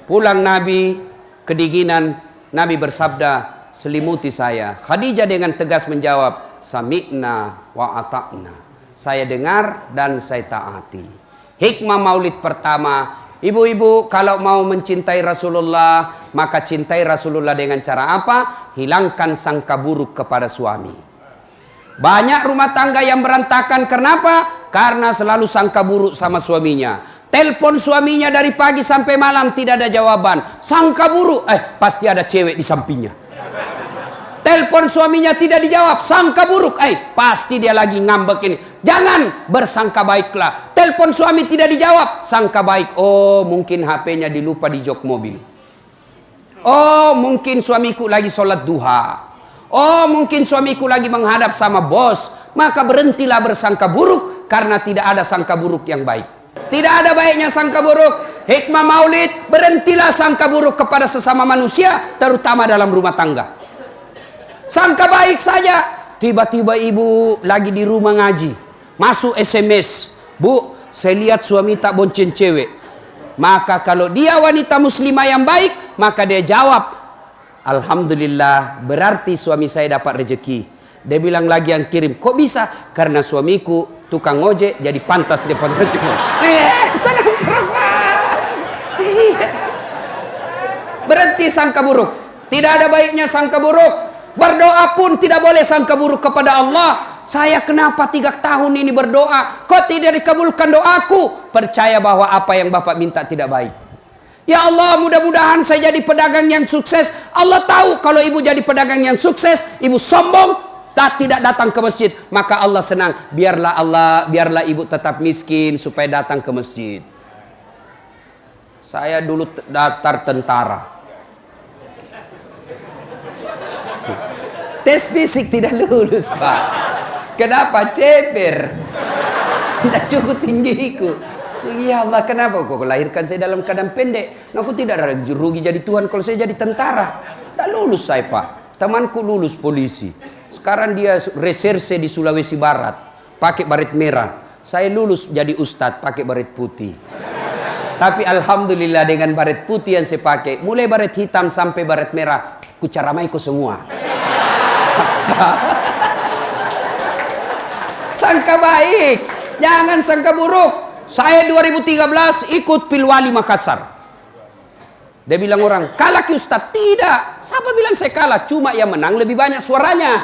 Pulang Nabi, kedinginan, Nabi bersabda, selimuti saya. Khadijah dengan tegas menjawab, sami'na wa ata'na. Saya dengar dan saya taati. Hikmah maulid pertama, ibu-ibu kalau mau mencintai Rasulullah, maka cintai Rasulullah dengan cara apa? Hilangkan sangka buruk kepada suami. Banyak rumah tangga yang berantakan, kenapa? Karena selalu sangka buruk sama suaminya. Telepon suaminya dari pagi sampai malam tidak ada jawaban. Sangka buruk, pasti ada cewek di sampingnya. Telepon suaminya tidak dijawab, sangka buruk, pasti dia lagi ngambek ini. Jangan, bersangka baiklah. Telepon suami tidak dijawab, sangka baik. Oh, mungkin HP-nya dilupa di jok mobil. Oh, mungkin suamiku lagi sholat duha. Oh, mungkin suamiku lagi menghadap sama bos. Maka berhentilah bersangka buruk, karena tidak ada sangka buruk yang baik. Tidak ada baiknya sangka buruk. Hikmah maulid, berhentilah sangka buruk kepada sesama manusia, terutama dalam rumah tangga. Sangka baik saja. Tiba-tiba ibu lagi di rumah ngaji, masuk SMS, Bu, saya lihat suami tak bonceng cewek. Maka kalau dia wanita muslimah yang baik, maka dia jawab, alhamdulillah, berarti suami saya dapat rezeki. Dia bilang lagi yang kirim, kok bisa? Karena suamiku tukang ojek, jadi pantas dia pantas. Tenang perasaan. Berhenti sangka buruk. Tidak ada baiknya sangka buruk. Berdoa pun tidak boleh sangka buruk kepada Allah. Saya kenapa 3 tahun ini berdoa, kok tidak dikabulkan doaku? Percaya bahwa apa yang Bapak minta tidak baik. Ya Allah, mudah-mudahan saya jadi pedagang yang sukses. Allah tahu kalau ibu jadi pedagang yang sukses, ibu sombong, tidak datang ke masjid, maka Allah senang. Biarlah ibu tetap miskin supaya datang ke masjid. Saya dulu daftar tentara. Tes fisik tidak lulus, Pak. Kenapa? Ceper. Tidak cukup tinggiku. Ya Allah, kenapa kok lahirkan saya dalam keadaan pendek? Aku tidak rugi jadi Tuhan kalau saya jadi tentara. Tidak lulus saya, Pak. Temanku lulus polisi. Sekarang dia reserse di Sulawesi Barat, pakai baret merah. Saya lulus jadi ustadz, pakai baret putih. Tapi alhamdulillah dengan baret putih yang saya pakai, mulai baret hitam sampai baret merah, kucaramaiku semua. Sangka baik, jangan sangka buruk. Saya 2013 ikut Pilwali Makassar. Dia bilang orang, kalah ki Ustaz? Tidak. Siapa bilang saya kalah? Cuma yang menang lebih banyak suaranya.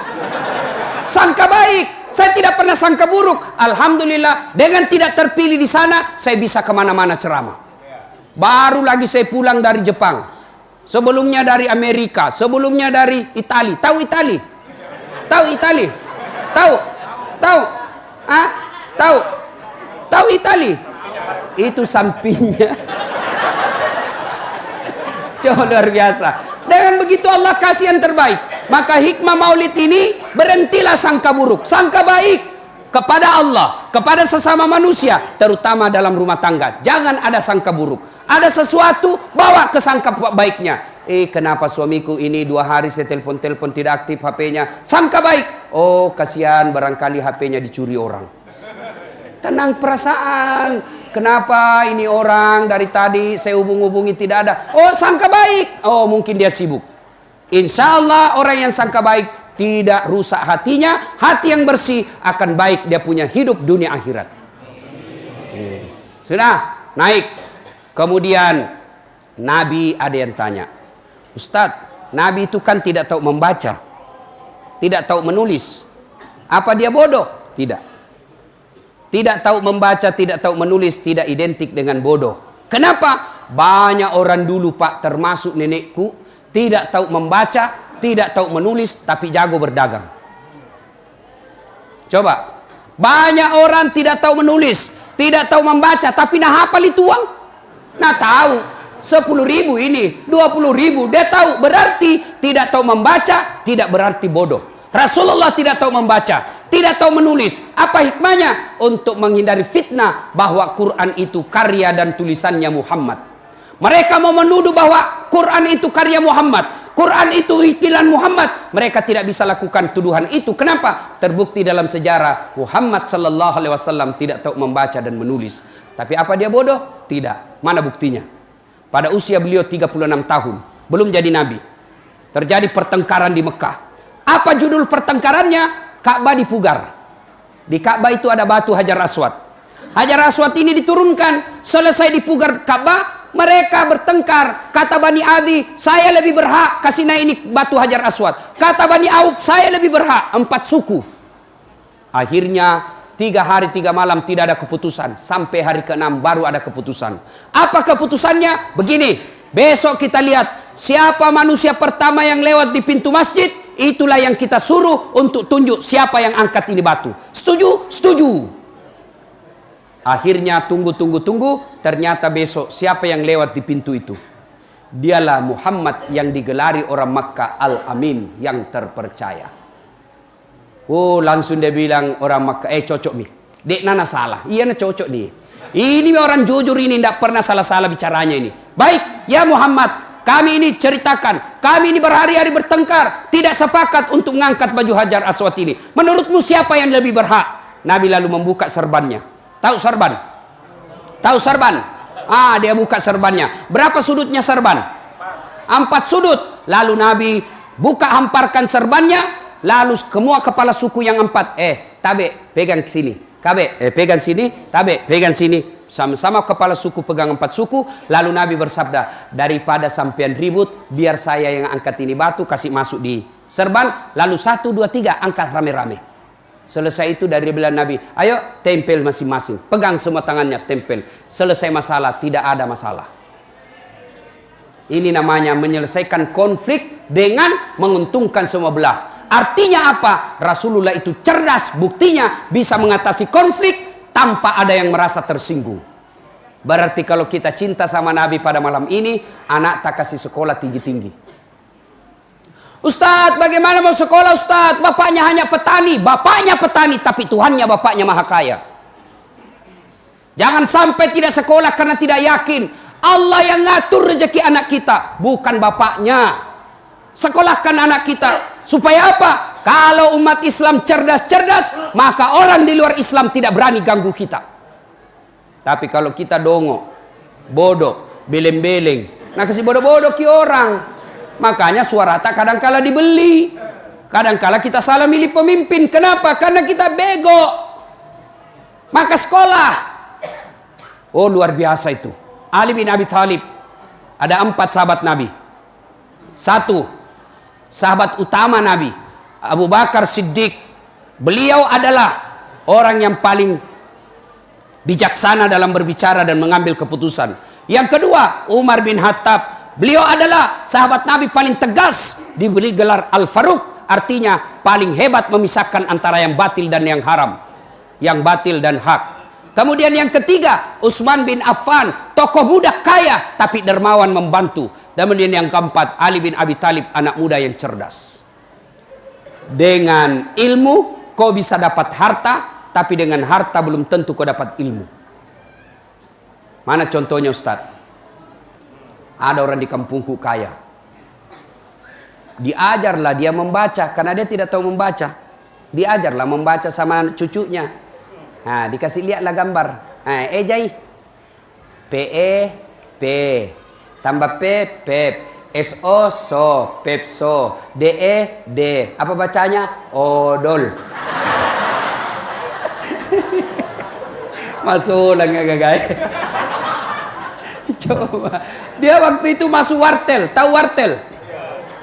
Sangka baik. Saya tidak pernah sangka buruk. Alhamdulillah, dengan tidak terpilih di sana, saya bisa kemana-mana ceramah. Baru lagi saya pulang dari Jepang. Sebelumnya dari Amerika. Sebelumnya dari Itali. Tahu Itali? Tahu Itali? Tahu? Tahu? Ah? Tahu? Tahu Itali? Itu sampingnya. Coba luar biasa. Dengan begitu Allah kasih yang terbaik. Maka hikmah maulid ini, berhentilah sangka buruk, sangka baik kepada Allah, kepada sesama manusia, terutama dalam rumah tangga. Jangan ada sangka buruk. Ada sesuatu, bawa ke sangka baiknya. Kenapa suamiku ini 2 hari saya telepon-telepon tidak aktif HP-nya? Sangka baik. Oh, kasihan barangkali HP-nya dicuri orang. Tenang perasaan. Kenapa ini orang dari tadi saya hubung-hubungi tidak ada? Oh, sangka baik. Oh, mungkin dia sibuk. Insya Allah orang yang sangka baik tidak rusak hatinya. Hati yang bersih akan baik, dia punya hidup dunia akhirat. Sudah naik. Kemudian Nabi ada yang tanya, Ustadz, Nabi itu kan tidak tahu membaca, tidak tahu menulis. Apa dia bodoh? Tidak. Tidak tahu membaca, tidak tahu menulis, tidak identik dengan bodoh. Kenapa? Banyak orang dulu, Pak, termasuk nenekku, tidak tahu membaca, tidak tahu menulis, tapi jago berdagang. Coba. Banyak orang tidak tahu menulis, tidak tahu membaca, tapi nah hafal itu uang. Nah tahu. 10.000 ini, 20.000, dia tahu. Berarti tidak tahu membaca, tidak berarti bodoh. Rasulullah tidak tahu membaca, tidak tahu menulis. Apa hikmahnya? Untuk menghindari fitnah bahwa Quran itu karya dan tulisannya Muhammad. Mereka mau menuduh bahwa Quran itu karya Muhammad, Quran itu itilan Muhammad. Mereka tidak bisa lakukan tuduhan itu. Kenapa? Terbukti dalam sejarah Muhammad sallallahu alaihi wasallam tidak tahu membaca dan menulis. Tapi apa dia bodoh? Tidak. Mana buktinya? pada usia beliau 36 tahun, belum jadi nabi. Terjadi pertengkaran di Mekah. Apa judul pertengkarannya? Ka'bah dipugar. Di Ka'bah itu ada batu Hajar Aswad. Hajar Aswad ini diturunkan, selesai dipugar Ka'bah, mereka bertengkar. Kata Bani Adi, saya lebih berhak kasih naik ini batu Hajar Aswad. Kata Bani Auf, saya lebih berhak. 4 suku. Akhirnya 3 hari 3 malam tidak ada keputusan. Sampai hari ke-6 baru ada keputusan. Apa keputusannya? Begini, besok kita lihat siapa manusia pertama yang lewat di pintu masjid, itulah yang kita suruh untuk tunjuk siapa yang angkat ini batu. Setuju? Setuju. Akhirnya tunggu, ternyata besok siapa yang lewat di pintu itu? Dialah Muhammad yang digelari orang Makkah Al-Amin, yang terpercaya. Oh, langsung dia bilang orang Makkah, cocok nih. Dek nana salah. Iya na cocok nih. Ini orang jujur ini, tidak pernah salah-salah bicaranya ini. Baik, ya Muhammad, kami ini ceritakan, kami ini berhari-hari bertengkar, tidak sepakat untuk mengangkat baju Hajar Aswad ini. Menurutmu siapa yang lebih berhak? Nabi lalu membuka serbannya. Tahu serban? Tahu serban? Dia buka serbannya. Berapa sudutnya serban? 4 sudut. Lalu Nabi buka, hamparkan serbannya. Lalu semua kepala suku yang 4, tabe pegang sini, kabe pegang sini, tabe pegang sini, sama-sama kepala suku pegang 4 suku. Lalu Nabi bersabda, daripada sampean ribut, biar saya yang angkat ini batu, kasih masuk di serban. Lalu 1, 2, 3 angkat rame-rame. Selesai itu dari bilang Nabi, ayo tempel masing-masing, pegang semua tangannya, tempel. Selesai masalah, tidak ada masalah. Ini namanya menyelesaikan konflik dengan menguntungkan semua belah. Artinya apa? Rasulullah itu cerdas, buktinya bisa mengatasi konflik tanpa ada yang merasa tersinggung. Berarti kalau kita cinta sama Nabi pada malam ini, anak tak kasih sekolah tinggi-tinggi. Ustadz, bagaimana mau sekolah Ustadz? Bapaknya hanya petani. Bapaknya petani, tapi Tuhannya bapaknya maha kaya. Jangan sampai tidak sekolah karena tidak yakin. Allah yang ngatur rezeki anak kita, bukan bapaknya. Sekolahkan anak kita. Supaya apa? Kalau umat Islam cerdas-cerdas, maka orang di luar Islam tidak berani ganggu kita. Tapi kalau kita dongok, bodoh, beleng-beleng, nah kasih bodoh-bodoh ki orang. Makanya suara tak kadang-kala dibeli. Kadang-kala kita salah milih pemimpin. Kenapa? Karena kita bego. Maka sekolah. Oh, luar biasa itu. Ali bin Abi Thalib. Ada 4 sahabat Nabi. 1, sahabat utama Nabi, Abu Bakar Siddiq. Beliau adalah orang yang paling bijaksana dalam berbicara dan mengambil keputusan. Yang kedua, Umar bin Khattab. Beliau adalah sahabat Nabi paling tegas, diberi gelar Al-Faruq, artinya paling hebat memisahkan antara yang batil dan yang haram, yang batil dan hak. Kemudian yang ketiga, Utsman bin Affan, tokoh muda kaya tapi dermawan membantu. Dan kemudian yang keempat, Ali bin Abi Thalib, anak muda yang cerdas. Dengan ilmu kau bisa dapat harta, tapi dengan harta belum tentu kau dapat ilmu. Mana contohnya Ustadz? Ada orang di kampungku kaya. Diajarlah dia membaca, karena dia tidak tahu membaca. Diajarlah membaca sama cucunya. Nah, dikasih lihatlah gambar. Jai. P tambah P, pep. SO, so, pepso. DE, D. Apa bacanya? Odol. Masuk lah nggak guys. Coba. Dia waktu itu masuk wartel. Tahu wartel?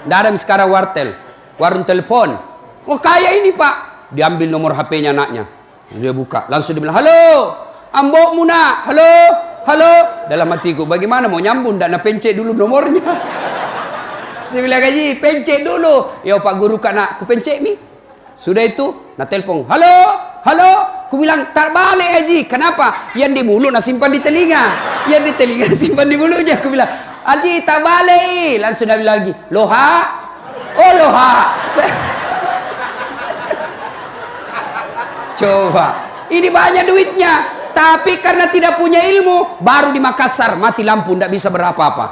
Nggak ada sekarang wartel. Warung telepon. Oh kaya ini pak. Diambil nomor HP-nya anaknya. Dia buka. Langsung dia bilang, halo. Ambokmu nak. Halo. Halo. Dalam hatiku, bagaimana mau nyambung? Dan pencet dulu nomornya. Saya bilang gaji, pencet dulu. Ya pak guru kak nak, ku pencet mi. Sudah itu, nak telepon. Halo. Halo. Ku bilang, tak balik Haji. Kenapa? Yang di mulut nak simpan di telinga. Yang di telinga simpan di mulutnya. Ku bilang, Haji tak balik. Langsung dia bilang lagi, loha. Oh loha. Coba. Ini banyak duitnya. Tapi karena tidak punya ilmu, baru di Makassar mati lampu, tidak bisa berapa-apa.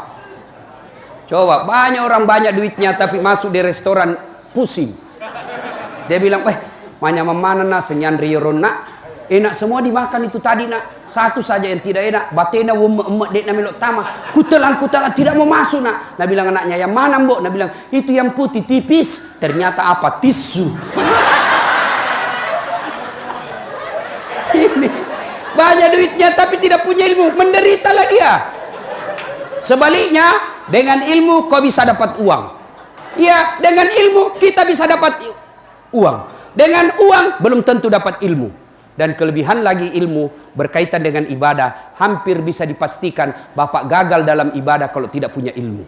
Coba, banyak orang banyak duitnya tapi masuk di restoran pusing. Dia bilang, mana mana na senyan riyorona. Enak semua dimakan itu tadi nak. Satu saja yang tidak enak. Batena emak dek na melok tama. Kutelan tidak mau masuk nak. Nah bilang anaknya, yang mana mbok? Nah bilang, itu yang putih tipis. Ternyata apa? Tisu. Ini banyak duitnya tapi tidak punya ilmu. Menderitalah dia. Sebaliknya, dengan ilmu kau bisa dapat uang. Ya, dengan ilmu kita bisa dapat uang. Dengan uang belum tentu dapat ilmu. Dan kelebihan lagi ilmu berkaitan dengan ibadah, hampir bisa dipastikan Bapak gagal dalam ibadah kalau tidak punya ilmu.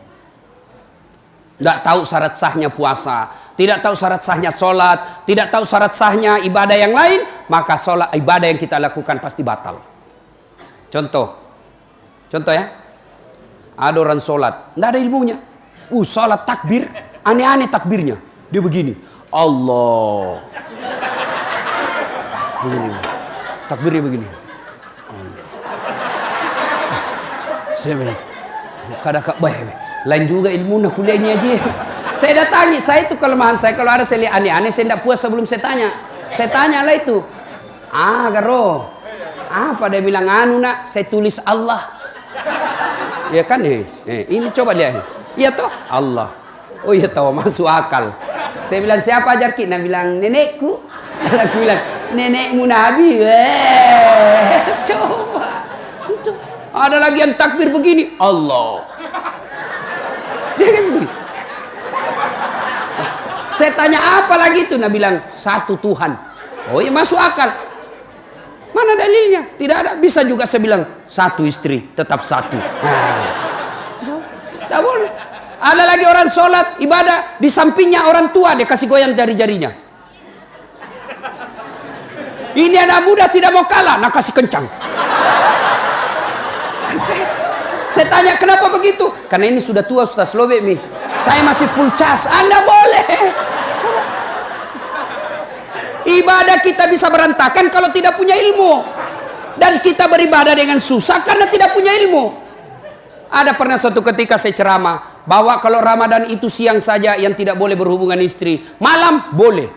Tidak tahu syarat sahnya puasa, tidak tahu syarat sahnya sholat, tidak tahu syarat sahnya ibadah yang lain, maka sholat ibadah yang kita lakukan pasti batal. Contoh ya, ada orang sholat, tidak ada ilmunya. Sholat takbir, aneh-aneh takbirnya. Dia begini, Allah. Begini. Takbirnya begini. Saya bilang, kada kak baik. Lain juga ilmu nak kuliah ini aja. Saya datangi, saya itu kelemahan saya. Kalau ada saya lihat aneh-aneh, saya tidak puas sebelum saya tanya. Saya tanya lah itu. Garo. Apa dia bilang, anu nak, saya tulis Allah. Ya kan ini coba lihat. Iya toh Allah. Oh iya tahu, masuk akal. Saya bilang, siapa ajar kita? Nah bilang, nenekku. Aku bilang, nenekmu Nabi. Coba. Ada lagi yang takbir begini, Allah. Dia kan begini. Saya tanya apa lagi itu? Nah bilang, satu Tuhan. Oh iya masuk akal. Mana dalilnya? Tidak ada. Bisa juga saya bilang, satu istri, tetap satu. Tidak boleh. Ada lagi orang sholat, ibadah, di sampingnya orang tua, dia kasih goyang jari-jarinya. Ini anak muda tidak mau kalah, nak kasih kencang. Saya tanya kenapa begitu? Karena ini sudah tua, sudah slow baby. Saya masih full charge. Anda boleh. Coba. Ibadah kita bisa berantakan kalau tidak punya ilmu. Dan kita beribadah dengan susah karena tidak punya ilmu. Ada pernah suatu ketika saya ceramah bahwa kalau Ramadan itu siang saja yang tidak boleh berhubungan istri, malam boleh.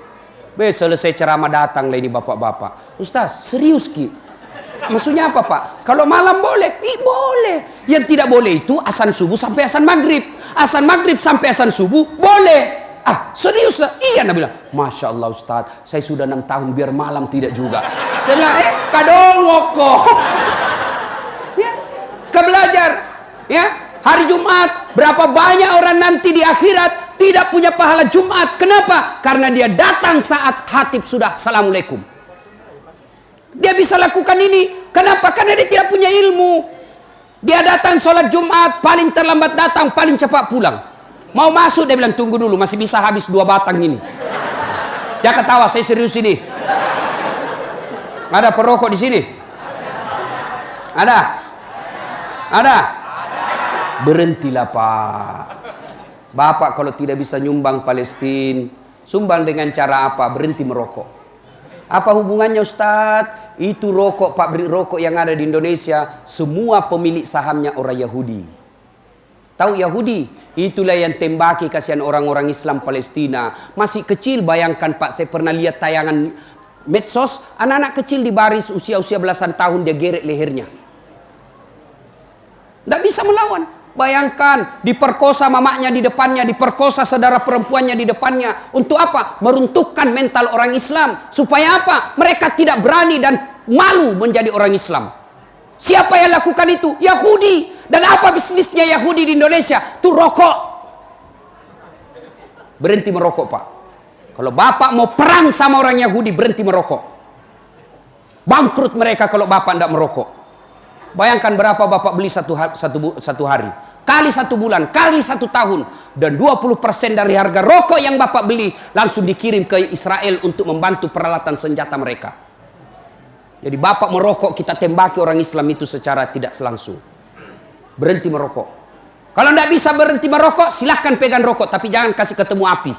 Selesai ceramah datang lah ini bapak-bapak. Ustaz, serius Ki? Maksudnya apa Pak? Kalau malam boleh? Boleh. Yang tidak boleh itu azan subuh sampai azan maghrib. Azan maghrib sampai azan subuh boleh. Serius? Iya, Nabi bilang. Masya Allah Ustaz, saya sudah 6 tahun biar malam tidak juga. Saya bilang, kadongok kok. Ya, kebelajar. Ya, hari Jumat, berapa banyak orang nanti di akhirat tidak punya pahala Jumat. Kenapa? Karena dia datang saat khatib sudah assalamualaikum. Dia bisa lakukan ini. Kenapa? Karena dia tidak punya ilmu. Dia datang sholat Jumat, paling terlambat datang, paling cepat pulang. Mau masuk, dia bilang, tunggu dulu, masih bisa habis 2 batang ini. Dia ketawa, saya serius ini. Ada perokok di sini? Ada? Ada? Berhentilah Pak. Bapak kalau tidak bisa nyumbang Palestina, sumbang dengan cara apa? Berhenti merokok. Apa hubungannya Ustadz? Itu rokok, pabrik rokok yang ada di Indonesia, semua pemilik sahamnya orang Yahudi. Tahu Yahudi? Itulah yang tembaki kasihan orang-orang Islam Palestina. Masih kecil, bayangkan Pak, saya pernah lihat tayangan medsos, anak-anak kecil di baris usia-usia belasan tahun dia geret lehernya. Tidak bisa melawan. Bayangkan, diperkosa mamanya di depannya, diperkosa saudara perempuannya di depannya. Untuk apa? Meruntuhkan mental orang Islam. Supaya apa? Mereka tidak berani dan malu menjadi orang Islam. Siapa yang lakukan itu? Yahudi. Dan apa bisnisnya Yahudi di Indonesia? Itu rokok. Berhenti merokok Pak. Kalau Bapak mau perang sama orang Yahudi, berhenti merokok. Bangkrut mereka kalau Bapak tidak merokok. Bayangkan berapa Bapak beli satu hari. Kali 1 bulan, kali 1 tahun. Dan 20% dari harga rokok yang Bapak beli langsung dikirim ke Israel untuk membantu peralatan senjata mereka. Jadi Bapak merokok, kita tembaki orang Islam itu secara tidak langsung. Berhenti merokok. Kalau tidak bisa berhenti merokok, silahkan pegang rokok. Tapi jangan kasih ketemu api.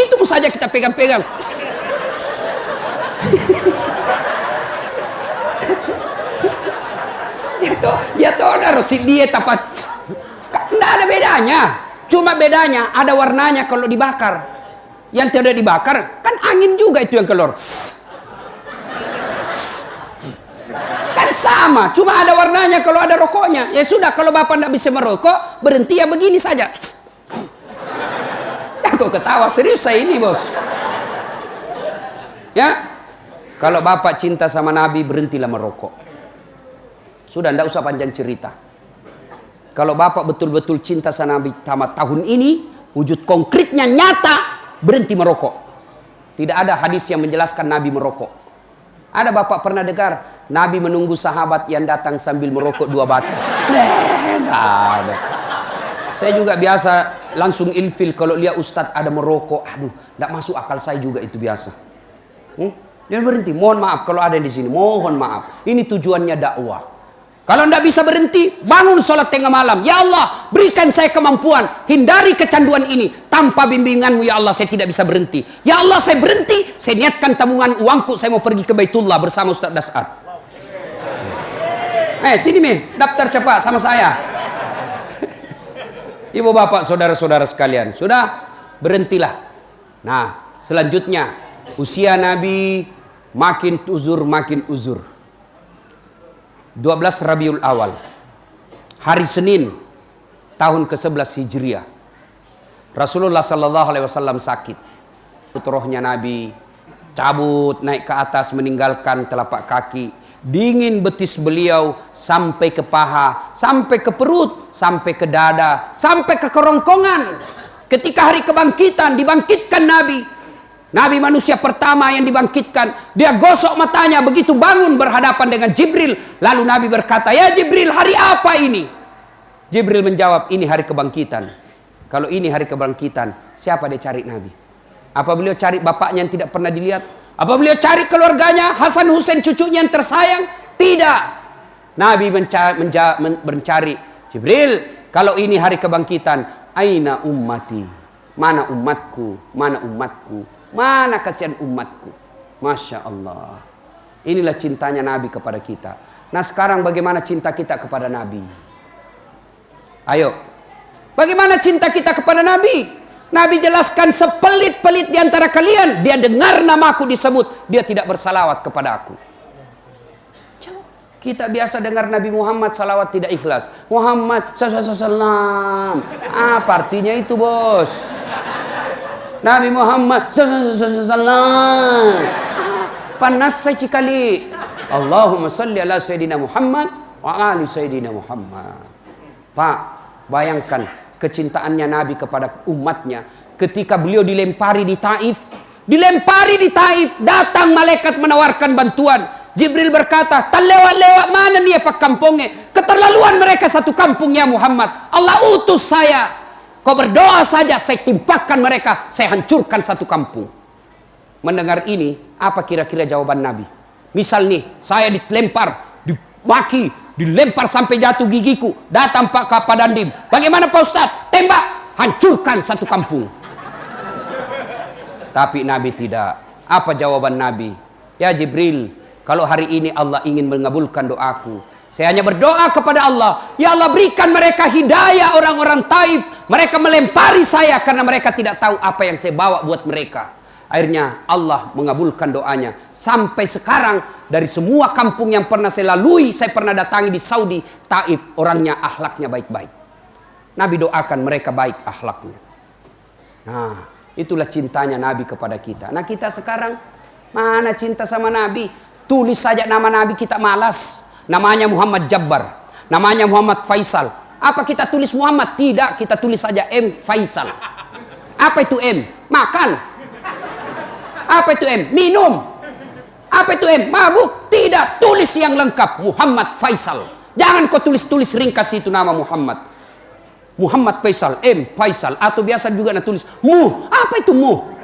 Itu saja kita pegang-pegang. Ya toh ada rosid diet apa? Tidak ada bedanya. Cuma bedanya ada warnanya kalau dibakar. Yang tidak dibakar kan angin juga itu yang keluar. Kan sama, cuma ada warnanya kalau ada rokoknya. Ya sudah, kalau bapak tidak bisa merokok, berhenti ya begini saja. Ya kok ketawa, serius saya ini bos. Ya, kalau bapak cinta sama Nabi, berhentilah merokok. Sudah, tidak usah panjang cerita. Kalau bapak betul-betul cinta sama Nabi tahun ini, wujud konkretnya nyata, berhenti merokok. Tidak ada hadis yang menjelaskan Nabi merokok. Ada bapak pernah dengar Nabi menunggu sahabat yang datang sambil merokok 2 batang? Tidak ada. Saya juga biasa langsung ilfil kalau lihat ustadz ada merokok. Aduh, tidak masuk akal saya juga itu biasa. Jangan berhenti. Mohon maaf kalau ada di sini. Mohon maaf. Ini tujuannya dakwah. Kalau tidak bisa berhenti, bangun sholat tengah malam. Ya Allah, berikan saya kemampuan. Hindari kecanduan ini. Tanpa bimbinganmu, ya Allah, saya tidak bisa berhenti. Ya Allah, saya berhenti. Saya niatkan tabungan uangku. Saya mau pergi ke Baitullah bersama Ustaz Das'ad. Sini, daftar cepat sama saya. Ibu bapak, saudara-saudara sekalian. Sudah, berhentilah. Nah, selanjutnya. Usia Nabi makin uzur. 12 Rabiul Awal, hari Senin, tahun ke-11 Hijriah. Rasulullah Sallallahu Alaihi Wasallam sakit. Rohnya Nabi cabut naik ke atas, meninggalkan telapak kaki. Dingin betis beliau sampai ke paha, sampai ke perut, sampai ke dada, sampai ke kerongkongan. Ketika hari kebangkitan, dibangkitkan Nabi. Nabi manusia pertama yang dibangkitkan. Dia gosok matanya, begitu bangun berhadapan dengan Jibril. Lalu Nabi berkata, "Ya Jibril, hari apa ini?" Jibril menjawab, "Ini hari kebangkitan." Kalau ini hari kebangkitan, siapa dia cari Nabi? Apa beliau cari bapaknya yang tidak pernah dilihat? Apa beliau cari keluarganya, Hasan Husain cucunya yang tersayang? Tidak. Nabi mencari Jibril, kalau ini hari kebangkitan, aina ummati? Mana umatku? Mana umatku? Mana kasihan umatku? Masya Allah. Inilah cintanya Nabi kepada kita. Nah sekarang bagaimana cinta kita kepada Nabi? Ayo. Bagaimana cinta kita kepada Nabi? Nabi jelaskan, sepelit-pelit di antara kalian, dia dengar namaku disebut, dia tidak bersalawat kepada aku. Kita biasa dengar Nabi Muhammad salawat tidak ikhlas. Muhammad sallallahu. Apa artinya itu bos? Nabi Muhammad sallallahu. Panas saya cikali. Allahumma salli ala Sayyidina Muhammad wa ali Sayyidina Muhammad. Pak, bayangkan kecintaannya Nabi kepada umatnya. Ketika beliau dilempari di Taif. Datang malaikat menawarkan bantuan. Jibril berkata, "Tak lewat-lewat mana nih pak kampungnya? Keterlaluan mereka satu kampung ya Muhammad. Allah utus saya. Kau berdoa saja, saya timpakan mereka, saya hancurkan satu kampung." Mendengar ini, apa kira-kira jawaban Nabi? Misal nih, saya dilempar, dimaki, dilempar sampai jatuh gigiku. Datang Pak Kapadandim. Bagaimana Pak Ustaz? Tembak, hancurkan satu kampung. Tapi Nabi tidak. Apa jawaban Nabi? Ya Jibril, kalau hari ini Allah ingin mengabulkan doaku, saya hanya berdoa kepada Allah, ya Allah berikan mereka hidayah orang-orang Taif. Mereka melempari saya karena mereka tidak tahu apa yang saya bawa buat mereka. Akhirnya Allah mengabulkan doanya. Sampai sekarang dari semua kampung yang pernah saya lalui, saya pernah datangi di Saudi, Taif, orangnya akhlaknya baik-baik. Nabi doakan mereka baik akhlaknya. Nah, itulah cintanya Nabi kepada kita. Nah, kita sekarang mana cinta sama Nabi? Tulis saja nama Nabi kita malas. Namanya Muhammad Jabbar, namanya Muhammad Faisal. Apa kita tulis Muhammad? Tidak, kita tulis saja M Faisal. Apa itu M? Makan. Apa itu M? Minum. Apa itu M? Mabuk. Tidak, tulis yang lengkap Muhammad Faisal. Jangan kau tulis-tulis ringkas itu nama Muhammad. Muhammad Faisal, M Faisal, atau biasa juga tulis Mu. Apa itu Mu?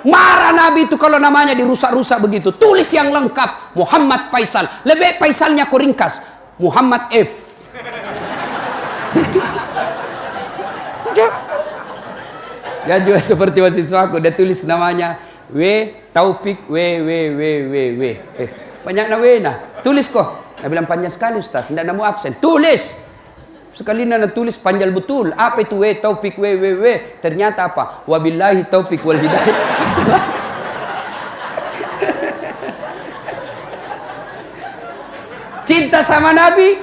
Marah Nabi itu kalau namanya dirusak-rusak begitu. Tulis yang lengkap Muhammad Faisal. Lebih Faisalnya kau ringkas Muhammad F. Dan juga seperti mahasiswaku, dia tulis namanya W Taufik W. Banyak W nah. Tulis kok. Dia bilang panjang sekali Ustaz, tidak nemu absen. Tulis. Sekali Nana tulis panjang betul. Apa itu taufik Ternyata apa? Wabillahi taufik wal hidayah. Cinta sama Nabi